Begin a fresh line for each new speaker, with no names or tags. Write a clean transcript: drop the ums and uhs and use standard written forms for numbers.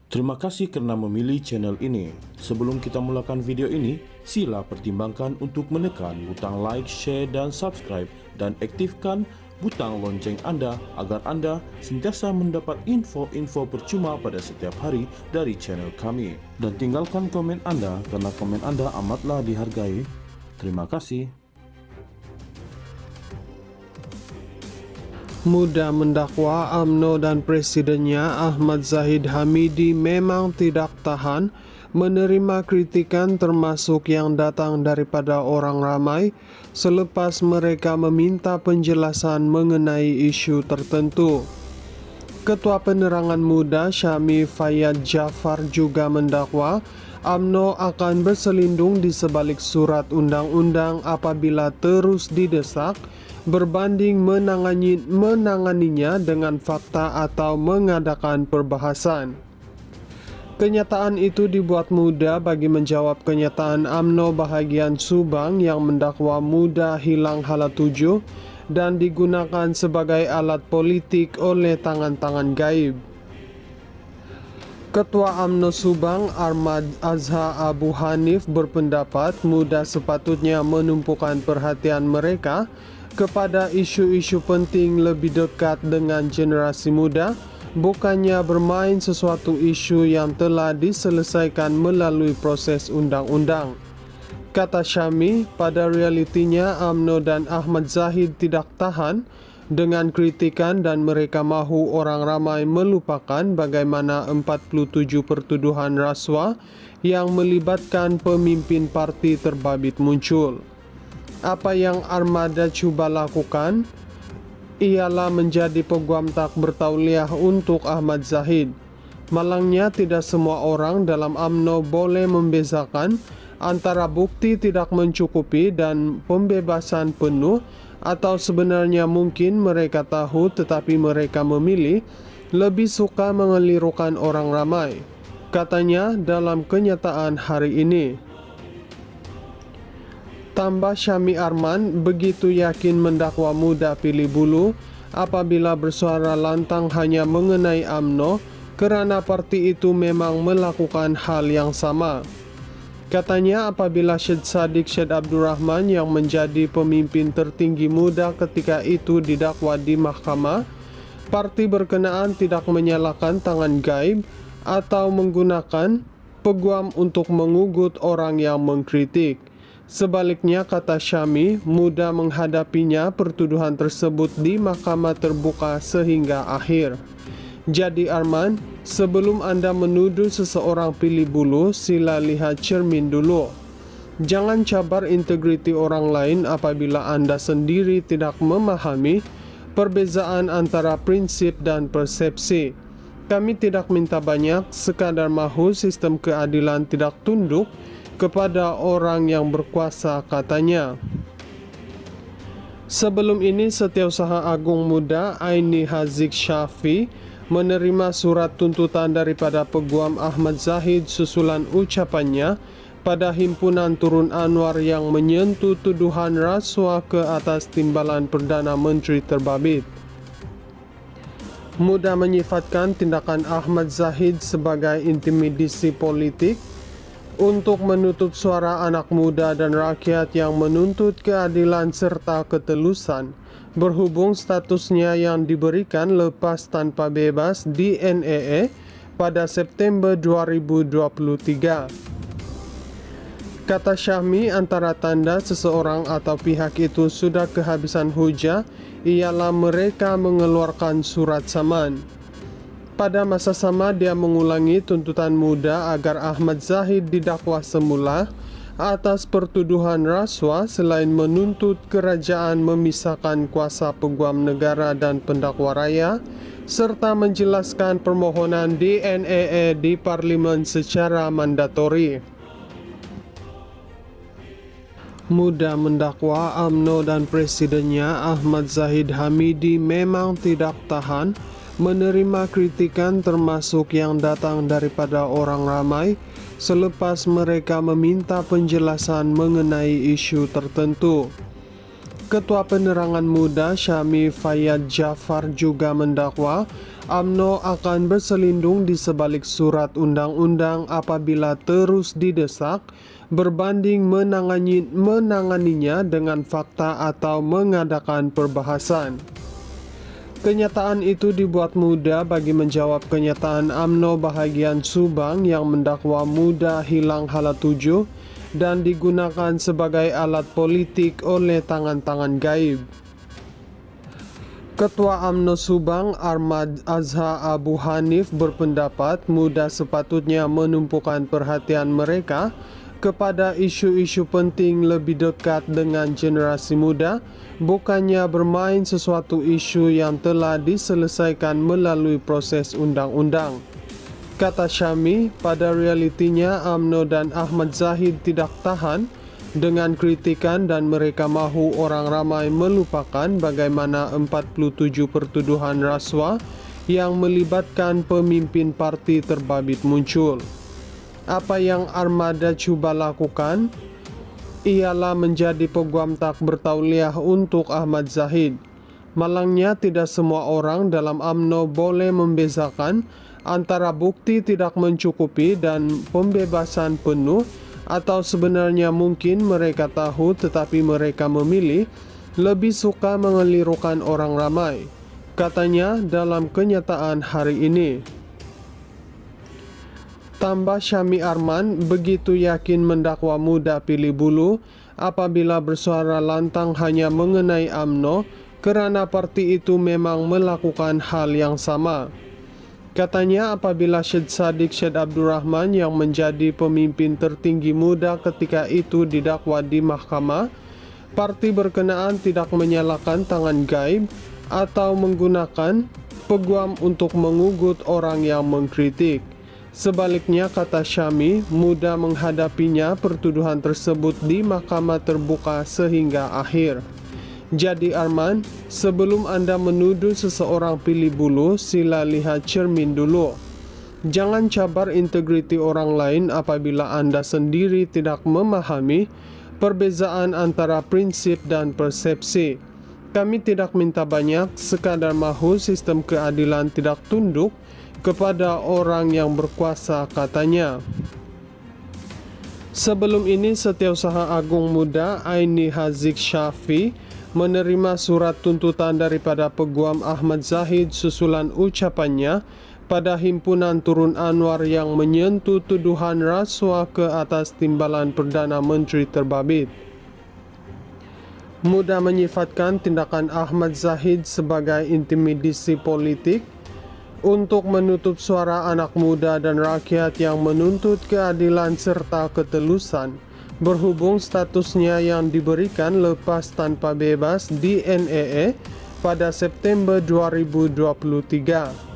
Terima kasih karena memilih channel ini. Sebelum kita mulakan video ini, sila pertimbangkan untuk menekan butang like, share, dan subscribe, dan aktifkan butang lonceng Anda agar Anda sentiasa mendapat info-info percuma pada setiap hari dari channel kami. Dan tinggalkan komen Anda karena komen Anda amatlah dihargai. Terima kasih.
Muda mendakwa UMNO dan presidennya Ahmad Zahid Hamidi memang tidak tahan menerima kritikan termasuk yang datang daripada orang ramai selepas mereka meminta penjelasan mengenai isu tertentu. Ketua Penerangan Muda Syami Fayyad Jafar juga mendakwa UMNO akan berselindung di sebalik surat undang-undang apabila terus didesak berbanding menanganinya dengan fakta atau mengadakan perbahasan. Kenyataan itu dibuat Muda bagi menjawab kenyataan UMNO bahagian Subang yang mendakwa Muda hilang hala tuju dan digunakan sebagai alat politik oleh tangan-tangan gaib. Ketua UMNO Subang Ahmad Azhar Abu Hanif berpendapat Muda sepatutnya menumpukan perhatian mereka kepada isu-isu penting lebih dekat dengan generasi muda, bukannya bermain sesuatu isu yang telah diselesaikan melalui proses undang-undang. Kata Syami, pada realitinya UMNO dan Ahmad Zahid tidak tahan dengan kritikan dan mereka mahu orang ramai melupakan bagaimana 47 pertuduhan rasuah yang melibatkan pemimpin parti terbabit muncul. Apa yang Armada cuba lakukan ialah menjadi peguam tak bertauliah untuk Ahmad Zahid. Malangnya tidak semua orang dalam UMNO boleh membezakan antara bukti tidak mencukupi dan pembebasan penuh, atau sebenarnya mungkin mereka tahu tetapi mereka memilih lebih suka mengelirukan orang ramai, katanya dalam kenyataan hari ini. Tambah Syami Arman begitu yakin mendakwa Muda pilih bulu apabila bersuara lantang hanya mengenai UMNO kerana parti itu memang melakukan hal yang sama. Katanya apabila Syed Saddiq Syed Abdul Rahman yang menjadi pemimpin tertinggi Muda ketika itu didakwa di mahkamah, parti berkenaan tidak menyalakan tangan gaib atau menggunakan peguam untuk mengugut orang yang mengkritik. Sebaliknya, kata Syami, Muda menghadapinya pertuduhan tersebut di mahkamah terbuka sehingga akhir. Jadi Arman, sebelum Anda menuduh seseorang pilih bulu, sila lihat cermin dulu. Jangan cabar integriti orang lain apabila Anda sendiri tidak memahami perbezaan antara prinsip dan persepsi. Kami tidak minta banyak, sekadar mahu sistem keadilan tidak tunduk kepada orang yang berkuasa, katanya. Sebelum ini, Setiausaha Agung Muda Aini Haziq Syafi menerima surat tuntutan daripada Peguam Ahmad Zahid susulan ucapannya pada himpunan Turun Anwar yang menyentuh tuduhan rasuah ke atas timbalan Perdana Menteri terbabit. Muda menyifatkan tindakan Ahmad Zahid sebagai intimidasi politik untuk menutup suara anak muda dan rakyat yang menuntut keadilan serta ketelusan berhubung statusnya yang diberikan lepas tanpa bebas di NEE pada September 2023. Kata Syahmi, antara tanda seseorang atau pihak itu sudah kehabisan hujah ialah mereka mengeluarkan surat saman. Pada masa sama, dia mengulangi tuntutan Muda agar Ahmad Zahid didakwa semula atas pertuduhan rasuah selain menuntut kerajaan memisahkan kuasa peguam negara dan pendakwa raya serta menjelaskan permohonan DNEE di Parlimen secara mandatori. Muda mendakwa UMNO dan presidennya Ahmad Zahid Hamidi memang tidak tahan menerima kritikan termasuk yang datang daripada orang ramai selepas mereka meminta penjelasan mengenai isu tertentu. Ketua Penerangan Muda Syami Fayyad Jafar juga mendakwa UMNO akan berselindung di sebalik surat undang-undang apabila terus didesak berbanding menanganinya dengan fakta atau mengadakan perbahasan. Kenyataan itu dibuat mudah bagi menjawab kenyataan UMNO bahagian Subang yang mendakwa muda hilang hala tuju dan digunakan sebagai alat politik oleh tangan-tangan gaib. Ketua UMNO Subang Ahmad Azha Abu Hanif berpendapat muda sepatutnya menumpukan perhatian mereka kepada isu-isu penting lebih dekat dengan generasi muda, bukannya bermain sesuatu isu yang telah diselesaikan melalui proses undang-undang. Kata Syami, pada realitinya UMNO dan Ahmad Zahid tidak tahan dengan kritikan dan mereka mahu orang ramai melupakan bagaimana 47 pertuduhan rasuah yang melibatkan pemimpin parti terbabit muncul. Apa yang Armada cuba lakukan ialah menjadi peguam tak bertauliah untuk Ahmad Zahid. Malangnya tidak semua orang dalam UMNO boleh membezakan antara bukti tidak mencukupi dan pembebasan penuh, atau sebenarnya mungkin mereka tahu tetapi mereka memilih lebih suka mengelirukan orang ramai, katanya dalam kenyataan hari ini. Tambah Syami Arman begitu yakin mendakwa muda pilih bulu apabila bersuara lantang hanya mengenai UMNO kerana parti itu memang melakukan hal yang sama. Katanya apabila Syed Saddiq Syed Abdul Rahman yang menjadi pemimpin tertinggi muda ketika itu didakwa di mahkamah, parti berkenaan tidak menyalakan tangan gaib atau menggunakan peguam untuk mengugut orang yang mengkritik. Sebaliknya, kata Syami, mudah menghadapinya pertuduhan tersebut di mahkamah terbuka sehingga akhir. Jadi Arman, sebelum Anda menuduh seseorang pilih bulu, sila lihat cermin dulu. Jangan cabar integriti orang lain apabila Anda sendiri tidak memahami perbezaan antara prinsip dan persepsi. Kami tidak minta banyak, sekadar mahu sistem keadilan tidak tunduk kepada orang yang berkuasa, katanya. Sebelum ini, Setiausaha Agung Muda Aini Haziq Syafi menerima surat tuntutan daripada Peguam Ahmad Zahid susulan ucapannya pada himpunan Turun Anwar yang menyentuh tuduhan rasuah ke atas timbalan Perdana Menteri terbabit. Muda menyifatkan tindakan Ahmad Zahid sebagai intimidasi politik untuk menutup suara anak muda dan rakyat yang menuntut keadilan serta ketelusan, berhubung statusnya yang diberikan lepas tanpa bebas di NEE pada September 2023.